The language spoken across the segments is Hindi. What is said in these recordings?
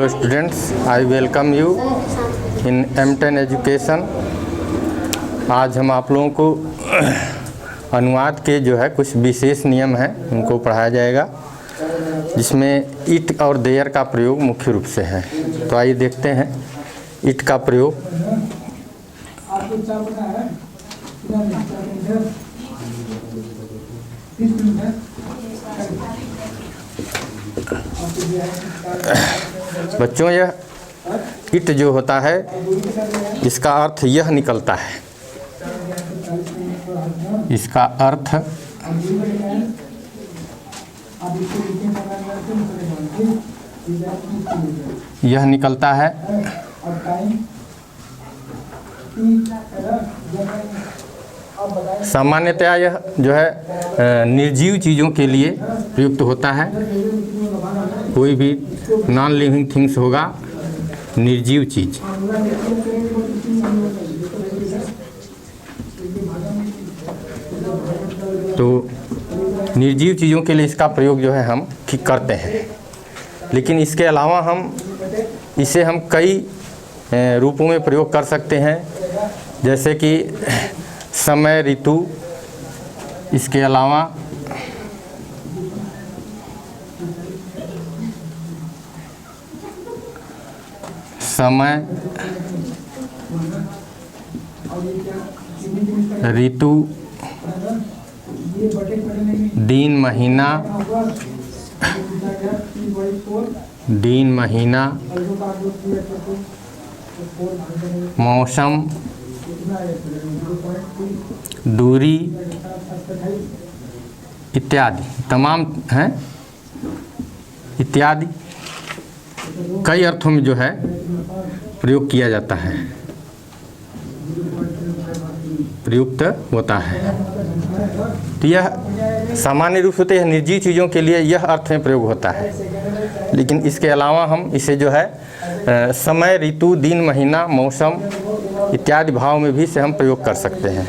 Hello students, I welcome you in M10 education. आज हम आप लोगों को अनुवाद के जो है कुछ विशेष नियम हैं उनको पढ़ाया जाएगा, जिसमें इट और देयर का प्रयोग मुख्य रूप से है। तो आइए देखते हैं इट का प्रयोग। बच्चों, यह इट जो होता है इसका अर्थ यह निकलता है, इसका अर्थ यह निकलता है सामान्यतया यह जो है निर्जीव चीज़ों के लिए प्रयुक्त होता है। कोई भी नॉन लिविंग थिंग्स होगा, निर्जीव चीज। तो निर्जीव चीज़ों के लिए इसका प्रयोग जो है हम करते हैं, लेकिन इसके अलावा इसे हम कई रूपों में प्रयोग कर सकते हैं, जैसे कि समय, ऋतु। इसके अलावा समय, ऋतु, दिन, महीना, मौसम, दूरी इत्यादि तमाम हैं। इत्यादि कई अर्थों में जो है प्रयोग किया जाता है, प्रयुक्त होता है। तो यह सामान्य रूप से यह निर्जीव चीज़ों के लिए यह अर्थ में प्रयोग होता है, लेकिन इसके अलावा हम इसे जो है समय, ऋतु, दिन, महीना, मौसम इत्यादि भाव में भी इसे हम प्रयोग कर सकते हैं।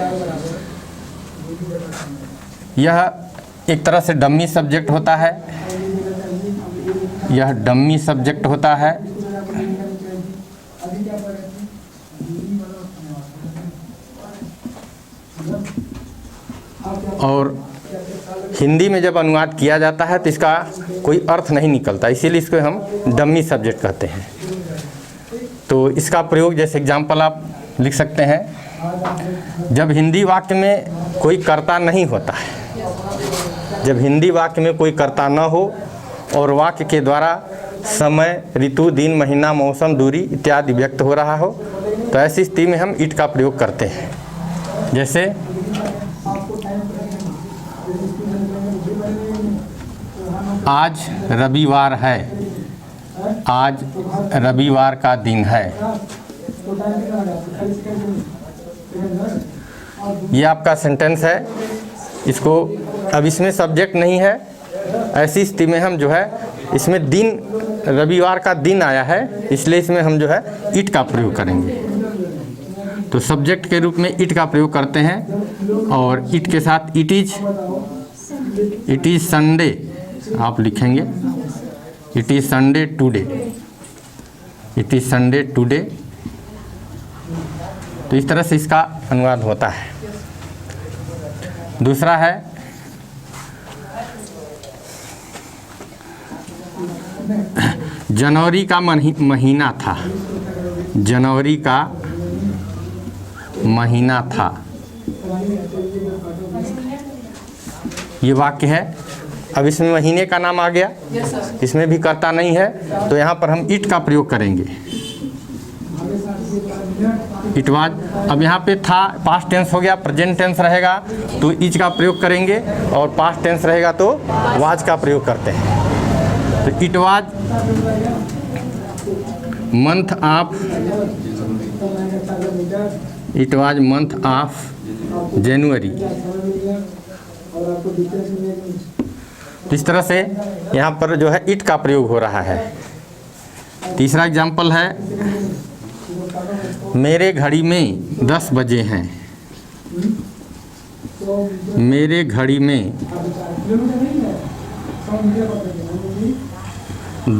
यह एक तरह से डमी सब्जेक्ट होता है, यह डमी सब्जेक्ट होता है। और हिंदी में जब अनुवाद किया जाता है तो इसका कोई अर्थ नहीं निकलता, इसीलिए इसको हम डमी सब्जेक्ट कहते हैं। तो इसका प्रयोग जैसे एग्जाम्पल आप लिख सकते हैं, जब हिंदी वाक्य में कोई कर्ता नहीं होता है, जब हिंदी वाक्य में कोई कर्ता न हो और वाक्य के द्वारा समय, ऋतु, दिन, महीना, मौसम, दूरी इत्यादि व्यक्त हो रहा हो, तो ऐसी स्थिति में हम इट का प्रयोग करते हैं। जैसे आज रविवार है, आज रविवार का दिन है। ये आपका सेंटेंस है। इसको अब इसमें सब्जेक्ट नहीं है, ऐसी स्थिति में हम जो है इसमें दिन, रविवार का दिन आया है, इसलिए इसमें हम जो है इट का प्रयोग करेंगे। तो सब्जेक्ट के रूप में इट का प्रयोग करते हैं। और इट के साथ इट इज संडे आप लिखेंगे, it is Sunday today, it is Sunday today. तो इस तरह से इसका अनुवाद होता है। दूसरा है जनवरी का महीना था, जनवरी का महीना था। ये वाक्य है। अब इसमें महीने का नाम आ गया, इसमें भी कर्ता नहीं है, तो यहाँ पर हम इट का प्रयोग करेंगे। इट वाज, अब यहाँ पे था पास्ट टेंस हो गया, प्रेजेंट टेंस रहेगा तो इज का प्रयोग करेंगे, और पास्ट टेंस रहेगा तो वाज का प्रयोग करते हैं। तो it was month of, it was month of January. इस तरह से यहाँ पर जो है इट का प्रयोग हो रहा है। तीसरा एग्जाम्पल है, मेरे घड़ी में 10 बजे हैं, मेरे घड़ी में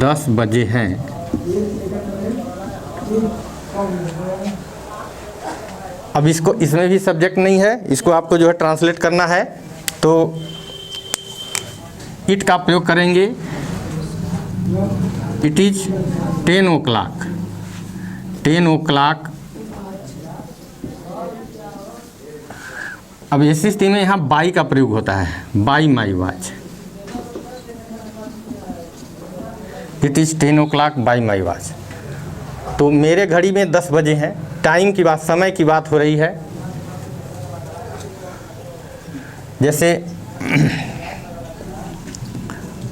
10 बजे हैं। अब इसको, इसमें भी सब्जेक्ट नहीं है, इसको आपको जो है ट्रांसलेट करना है। तो इट का प्रयोग करेंगे, इट इज 10 o'clock, 10 o'clock। अब इस स्थिति में यहाँ बाई का प्रयोग होता है, by my watch. It is 10 o'clock by my watch. तो मेरे घड़ी में 10 बजे हैं, टाइम की बात, समय की बात हो रही है। जैसे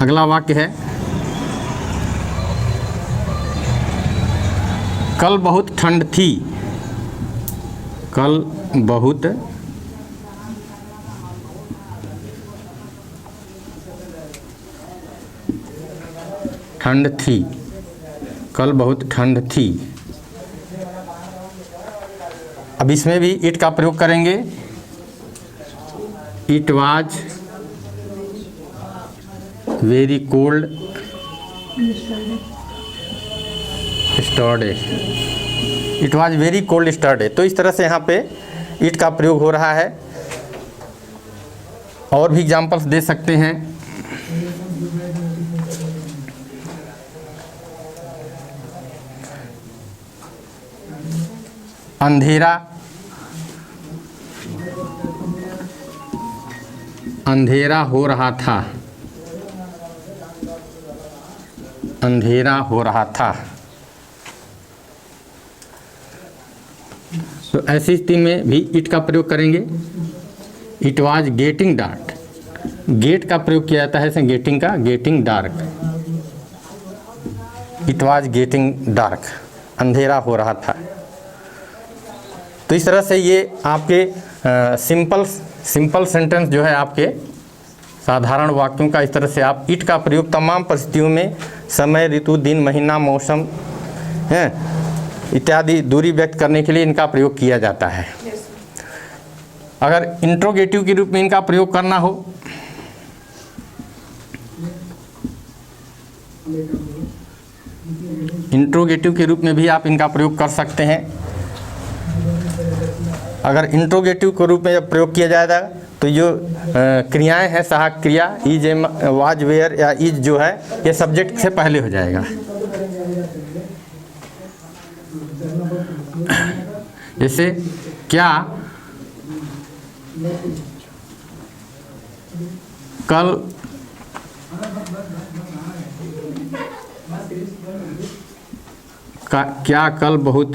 अगला वाक्य है, कल बहुत ठंड थी, कल बहुत ठंड थी, कल बहुत ठंड थी। अब इसमें भी इट का प्रयोग करेंगे, it was very cold yesterday, it was very cold yesterday. तो इस तरह से यहाँ पे इट का प्रयोग हो रहा है। और भी एग्जाम्पल्स दे सकते हैं। अंधेरा, अंधेरा हो रहा था, अंधेरा हो रहा था। तो ऐसी स्थिति में भी इट का प्रयोग करेंगे, it was getting dark. Get का प्रयोग किया जाता है जैसे गेटिंग का, getting dark. It was getting dark, अंधेरा हो रहा था। तो इस तरह से ये आपके सिंपल सेंटेंस जो है, आपके साधारण वाक्यों का, इस तरह से आप इट का प्रयोग तमाम परिस्थितियों में समय, ऋतु, दिन, महीना, मौसम है इत्यादि दूरी व्यक्त करने के लिए इनका प्रयोग किया जाता है। अगर इंट्रोगेटिव के रूप में इनका प्रयोग करना हो, इंट्रोगेटिव के रूप में भी आप इनका प्रयोग कर सकते हैं। अगर इंट्रोगेटिव के रूप में जब प्रयोग किया जाएगा तो जो क्रियाएं हैं, सहायक क्रिया इज, वाज, वेयर या इज जो है, ये सब्जेक्ट से पहले हो जाएगा। जैसे क्या कल क्या कल बहुत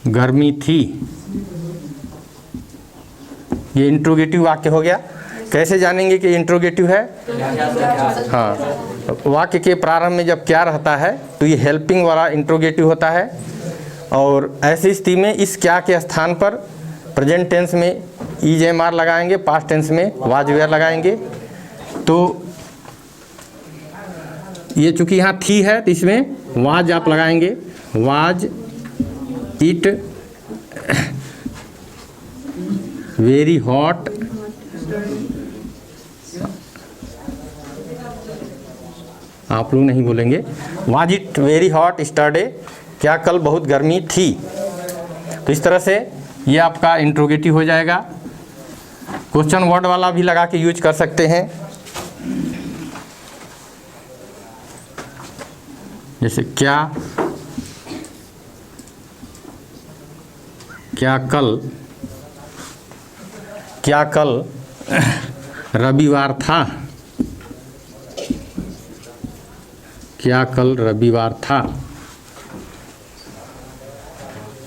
गर्मी थी, ये इंट्रोगेटिव वाक्य हो गया। कैसे जानेंगे कि इंट्रोगेटिव है? हाँ, वाक्य के प्रारंभ में जब क्या रहता है तो ये हेल्पिंग वाला इंट्रोगेटिव होता है। और ऐसी स्थिति में इस क्या के स्थान पर प्रेजेंट टेंस में इज एम आर लगाएंगे, पास्ट टेंस में वाज वेयर लगाएंगे। तो ये चूंकि यहाँ थी है तो इसमें वाज आप लगाएंगे, वाज इट वेरी हॉट, आप लोग नहीं बोलेंगे, was it very hot yesterday, क्या कल बहुत गर्मी थी। तो इस तरह से ये आपका इंट्रोगेटिव हो जाएगा। क्वेश्चन वर्ड वाला भी लगा के यूज कर सकते हैं। जैसे क्या कल रविवार था, क्या कल रविवार था।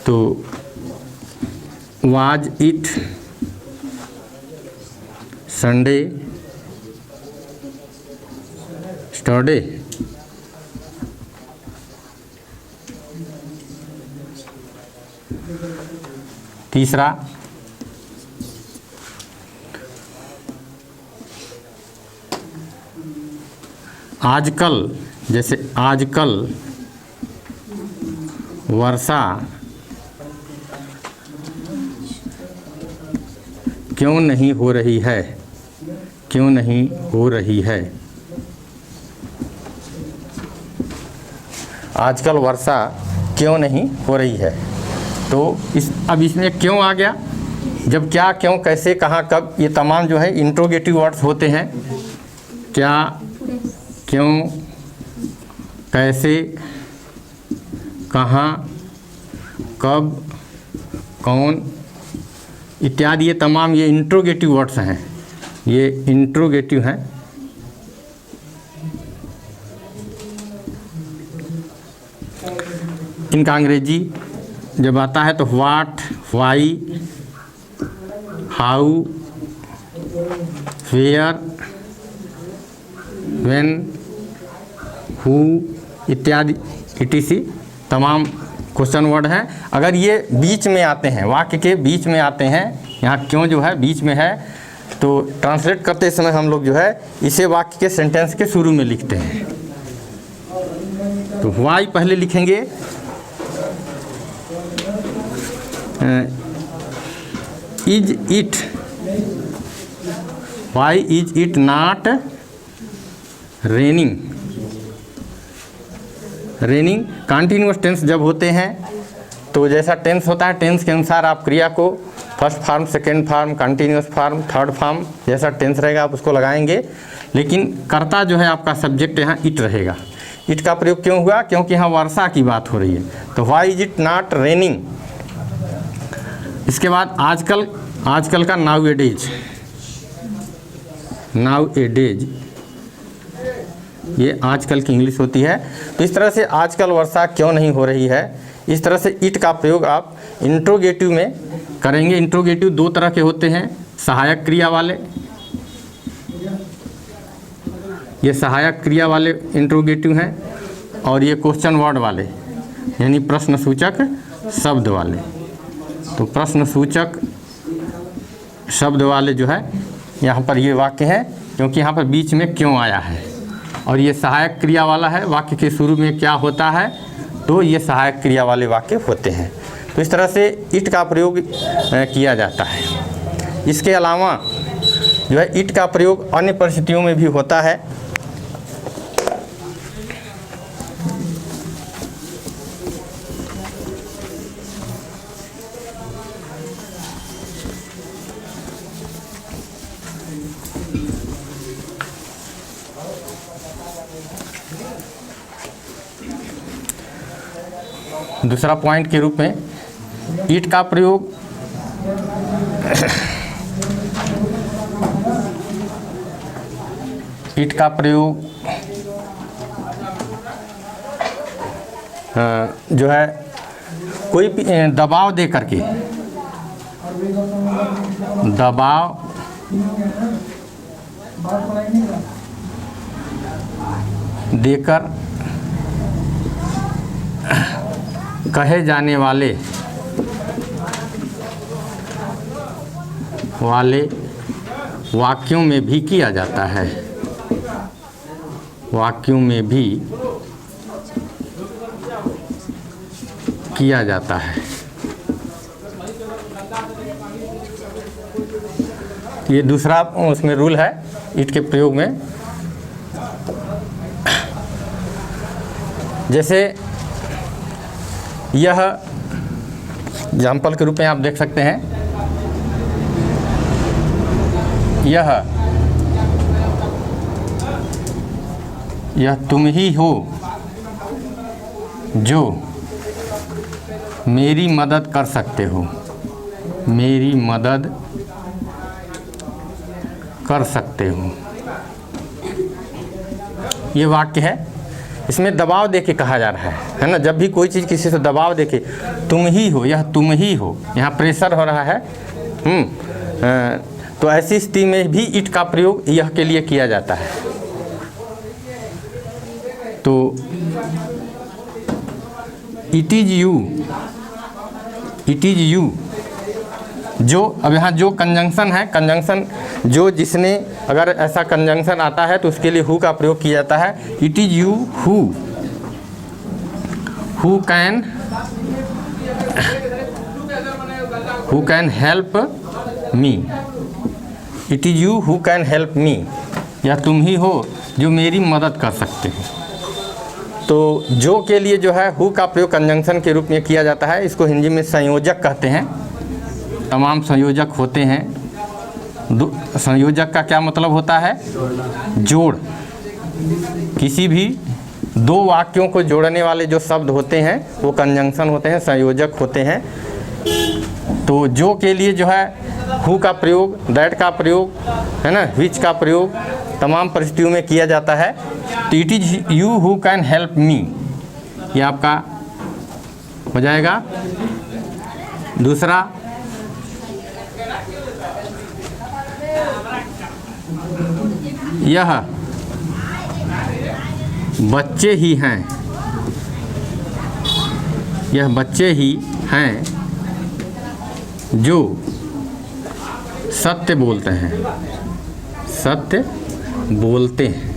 तो वाज इट संडे यस्टरडे। तीसरा, आजकल, जैसे आजकल वर्षा क्यों नहीं हो रही है, क्यों नहीं हो रही है। आजकल वर्षा क्यों नहीं हो रही है। तो अब इसमें क्यों आ गया, जब क्या, क्यों, कैसे, कहाँ, कब, ये तमाम जो है इंट्रोगेटिव वर्ड्स होते हैं। क्या, क्यों, कैसे, कहाँ, कब, कौन इत्यादि, ये तमाम ये इंट्रोगेटिव वर्ड्स हैं, ये इंट्रोगेटिव हैं। इनका अंग्रेजी जब आता है तो what, why, how, where, when, who इत्यादि इटीसी तमाम क्वेश्चन वर्ड हैं। अगर ये बीच में आते हैं, वाक्य के बीच में आते हैं, यहाँ क्यों जो है बीच में है, तो ट्रांसलेट करते समय हम लोग जो है इसे वाक्य के सेंटेंस के शुरू में लिखते हैं। तो व्हाई पहले लिखेंगे, is it, why is it not raining. Raining continuous tense जब होते हैं तो जैसा टेंस होता है टेंस के अनुसार आप क्रिया को first form, second form, continuous form, third form, जैसा टेंस रहेगा आप उसको लगाएंगे। लेकिन कर्ता जो है आपका सब्जेक्ट यहाँ इट रहेगा। इट का प्रयोग क्यों हुआ, क्योंकि यहाँ वर्षा की बात हो रही है। तो why is it not raining. इसके बाद आजकल का nowadays, nowadays ये आजकल की इंग्लिश होती है। तो इस तरह से आजकल वर्षा क्यों नहीं हो रही है, इस तरह से इट का प्रयोग आप इंट्रोगेटिव में करेंगे। इंट्रोगेटिव दो तरह के होते हैं, सहायक क्रिया वाले, ये सहायक क्रिया वाले इंट्रोगेटिव हैं, और ये क्वेश्चन वर्ड वाले यानी प्रश्नसूचक शब्द वाले। तो प्रश्नसूचक शब्द वाले जो है यहाँ पर ये वाक्य है, क्योंकि यहाँ पर बीच में क्यों आया है। और ये सहायक क्रिया वाला है, वाक्य के शुरू में क्या होता है, तो ये सहायक क्रिया वाले वाक्य होते हैं। तो इस तरह से इट का प्रयोग किया जाता है। इसके अलावा जो है इट का प्रयोग अन्य परिस्थितियों में भी होता है। दूसरा पॉइंट के रूप में इट का प्रयोग इट का प्रयोग जो है कोई दबाव दे करके, दबाव देकर कहे जाने वाले वाक्यों में भी किया जाता है, वाक्यों में भी किया जाता है। ये दूसरा उसमें रूल है इट के प्रयोग में। जैसे यह एग्जाम्पल के रूप में आप देख सकते हैं, यह तुम ही हो जो मेरी मदद कर सकते हो, मेरी मदद कर सकते हो। ये वाक्य है, इसमें दबाव देके कहा जा रहा है ना। जब भी कोई चीज़ किसी से दबाव देके, तुम ही हो, यह तुम ही हो, यहाँ प्रेशर हो रहा है, तो ऐसी स्थिति में भी इट का प्रयोग यह के लिए किया जाता है। तो इट इज यू, जो अब यहाँ जो कंजंक्शन है, कंजंक्शन जो जिसने, अगर ऐसा कंजंक्शन आता है तो उसके लिए हु का प्रयोग किया जाता है। It is you who can help me, it is you who can help me, या तुम ही हो जो मेरी मदद कर सकते हो। तो जो के लिए जो है हु का प्रयोग कंजंक्शन के रूप में किया जाता है। इसको हिंदी में संयोजक कहते हैं। तमाम संयोजक होते हैं। संयोजक का क्या मतलब होता है? जोड़। किसी भी दो वाक्यों को जोड़ने वाले जो शब्द होते हैं वो कंजंक्शन होते हैं, संयोजक होते हैं। तो जो के लिए जो है हु का प्रयोग, दैट का प्रयोग, है ना, विच का प्रयोग तमाम परिस्थितियों में किया जाता है। तो it is you who can help me, ये आपका हो जाएगा। दूसरा, यह बच्चे ही हैं, यह बच्चे ही हैं जो सत्य बोलते हैं, सत्य बोलते हैं।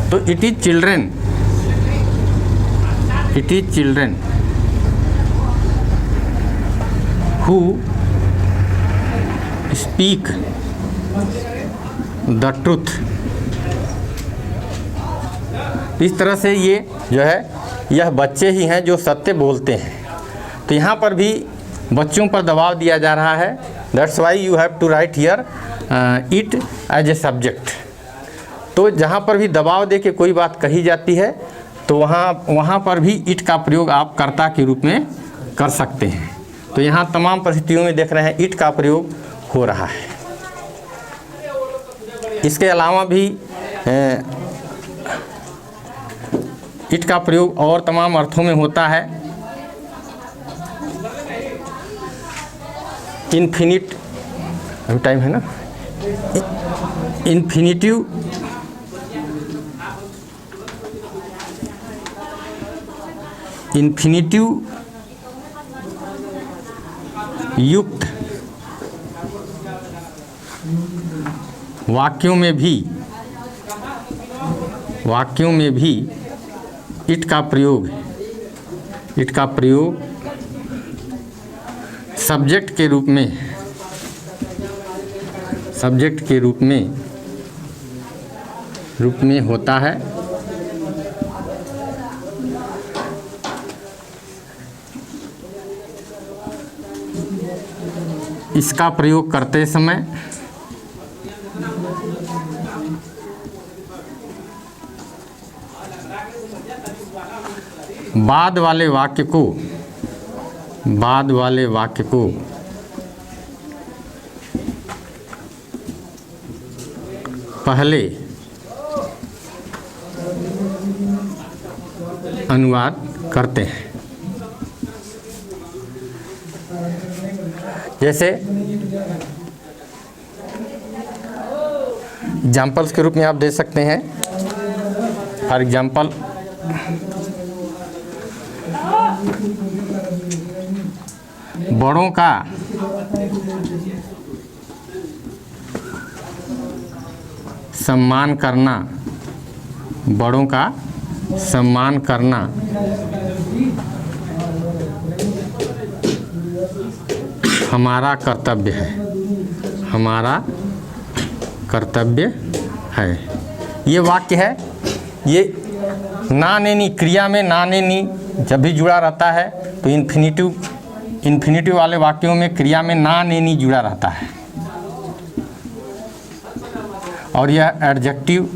तो it is children, it is children who speak the truth. इस तरह से ये जो है, यह बच्चे ही हैं जो सत्य बोलते हैं। तो यहाँ पर भी बच्चों पर दबाव दिया जा रहा है। That's why you have to write here it as a subject. तो जहाँ पर भी दबाव दे के कोई बात कही जाती है तो वहाँ पर भी इट का प्रयोग आप कर्ता के रूप में कर सकते हैं। तो यहाँ तमाम परिस्थितियों में देख रहे हैं इट का प्रयोग हो रहा है। इसके अलावा भी इट का प्रयोग और तमाम अर्थों में होता है। इन्फिनिट, अभी टाइम है ना, इन्फिनिटिव युक्त वाक्यों में भी इट का प्रयोग सब्जेक्ट के रूप में होता है। इसका प्रयोग करते समय बाद वाले वाक्य को पहले अनुवाद करते हैं। जैसे एग्जाम्पल्स के रूप में आप दे सकते हैं। फॉर एग्जाम्पल, बड़ों का सम्मान करना हमारा कर्तव्य है। ये वाक्य है। ये ना नेनी, क्रिया में ना नेनी जब भी जुड़ा रहता है तो इन्फिनिटिव वाले वाक्यों में क्रिया में ना नेनी जुड़ा रहता है। और यह एडजेक्टिव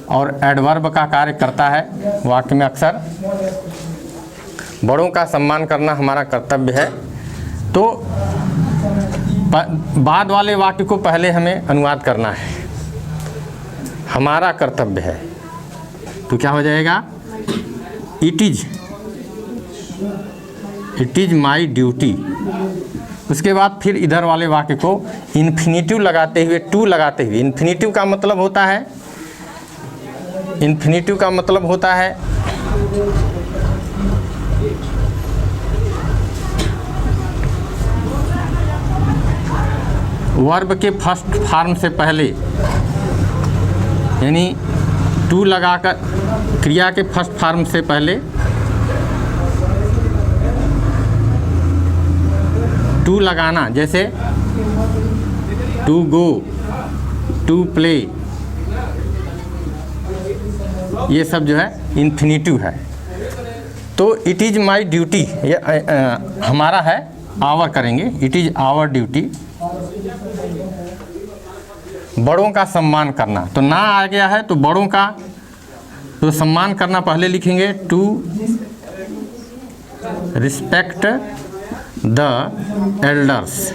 और एडवर्ब का कार्य करता है वाक्य में अक्सर। बड़ों का सम्मान करना हमारा कर्तव्य है। तो बाद वाले वाक्य को पहले हमें अनुवाद करना है, हमारा कर्तव्य है। तो क्या हो जाएगा? It is my duty. उसके बाद फिर इधर वाले वाक्य को इन्फिनिटिव लगाते हुए, टू लगाते हुए। इन्फिनिटिव का मतलब होता है वर्ब के फर्स्ट फॉर्म से पहले, यानी टू लगाकर क्रिया के फर्स्ट फॉर्म से पहले टू लगाना। जैसे टू गो, टू प्ले, ये सब जो है इन्फिनिटिव है। तो इट इज़ माई ड्यूटी, ये हमारा है, आवर करेंगे, इट इज़ आवर ड्यूटी, बड़ों का सम्मान करना। तो ना आ गया है तो बड़ों का तो सम्मान करना पहले लिखेंगे, to respect the elders,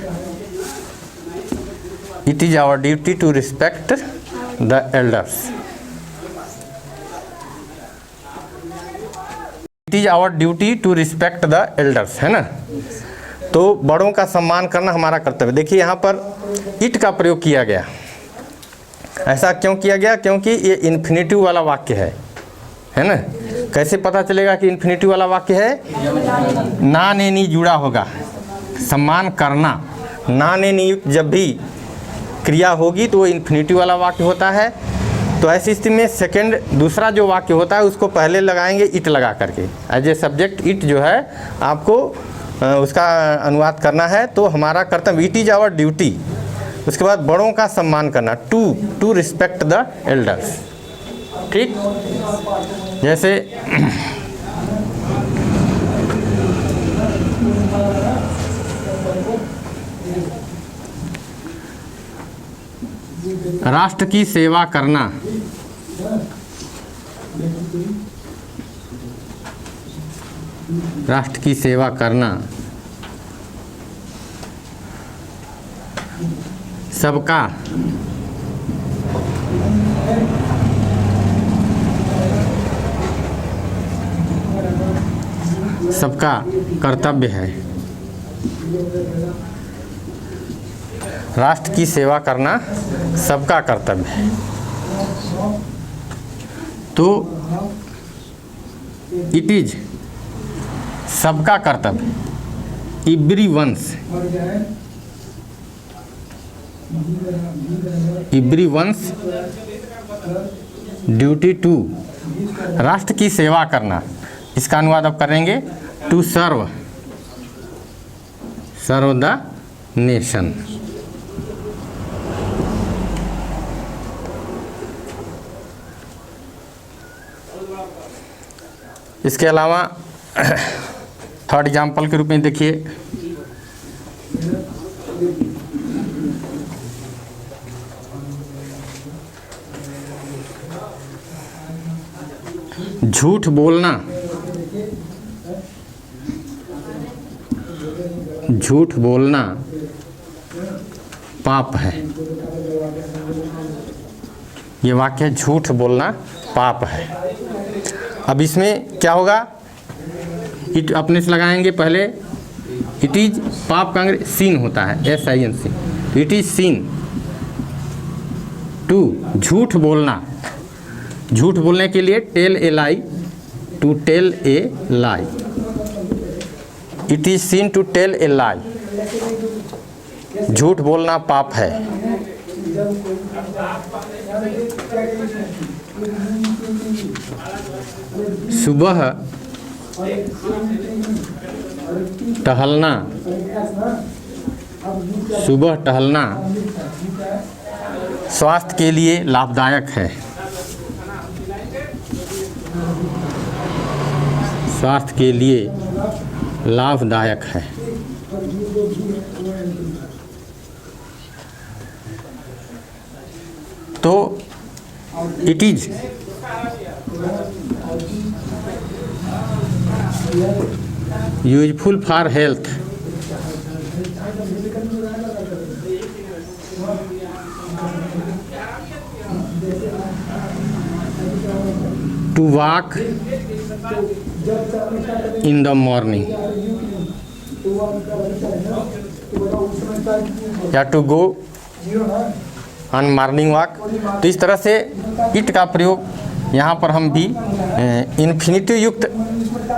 it is our duty to respect the elders, it is our duty to respect the elders, है ना। तो बड़ों का सम्मान करना हमारा कर्तव्य। देखिए यहाँ पर इट का प्रयोग किया गया, ऐसा क्यों किया गया? क्योंकि ये इन्फिनिटिव वाला वाक्य है ना। कैसे पता चलेगा कि इन्फिनिटिव वाला वाक्य है? ना ने नी जुड़ा होगा, सम्मान करना, ना ने नी जब भी क्रिया होगी तो वो इन्फिनिटिव वाला वाक्य होता है। तो ऐसी स्थिति में सेकंड दूसरा जो वाक्य होता है उसको पहले लगाएंगे इट लगा करके, एज ए सब्जेक्ट इट जो है आपको उसका अनुवाद करना है। तो हमारा कर्तव्य इट इज़ आवर ड्यूटी, उसके बाद बड़ों का सम्मान करना, टू रिस्पेक्ट द एल्डर्स। ठीक, जैसे राष्ट्र की सेवा करना, राष्ट्र की सेवा करना, सबका कर्तव्य है। राष्ट्र की सेवा करना सबका कर्तव्य है। तो इट इज सबका कर्तव्य, एवरीवन्स ड्यूटी टू, राष्ट्र की सेवा करना, इसका अनुवाद अब करेंगे टू सर्व द नेशन। इसके अलावा थर्ड एग्जाम्पल के रूप में देखिए, झूठ बोलना, झूठ बोलना पाप है। ये वाक्य झूठ बोलना पाप है। अब इसमें क्या होगा? इट अपने से लगाएंगे पहले, इट इज पाप का सीन होता है, SIN, it is sin to झूठ बोलना, झूठ बोलने के लिए tell a lie, to tell a lie, it is sin to tell a lie, झूठ बोलना पाप है। सुबह टहलना, सुबह टहलना स्वास्थ्य के लिए लाभदायक है, स्वास्थ्य के लिए लाभदायक है। तो it is useful for health, to walk in the morning या to go on morning walk. तो इस तरह से इट का प्रयोग यहाँ पर हम भी इन्फिनिटिव युक्त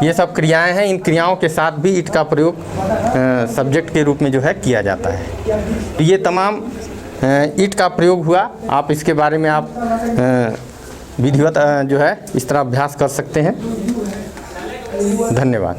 ये सब क्रियाएं हैं, इन क्रियाओं के साथ भी इट का प्रयोग सब्जेक्ट के रूप में जो है किया जाता है। तो ये तमाम इट का प्रयोग हुआ। आप इसके बारे में आप विधिवत जो है इस तरह अभ्यास कर सकते हैं। धन्यवाद।